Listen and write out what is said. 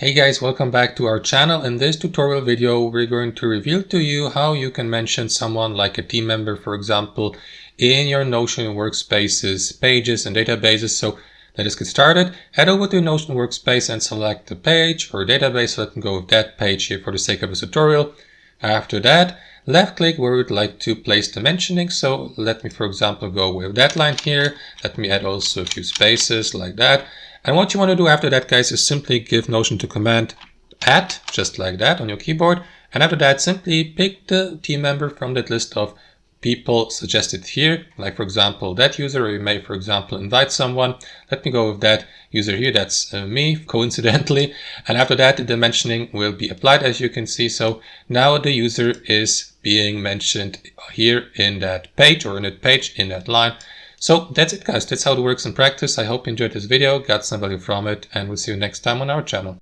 Hey guys, welcome back to our channel. In this tutorial video, we're going to reveal to you how you can mention someone like a team member, for example, in your Notion workspaces, pages and databases. So let us get started. Head over to Notion workspace and select the page or database. So let me go with that page here for the sake of this tutorial. After that, left click where we'd like to place the mentioning. So let me, for example, go with that line here. Let me add also a few spaces like that. And what you want to do after that, guys, is simply give Notion to command add, just like that on your keyboard. And after that, simply pick the team member from that list of people suggested here. Like, for example, that user, or you may, for example, invite someone. Let me go with that user here. That's me, coincidentally. And after that, the mentioning will be applied, as you can see. So now the user is being mentioned here in that page or in that page in that line. So that's it, guys. That's how it works in practice. I hope you enjoyed this video, got some value from it, and we'll see you next time on our channel.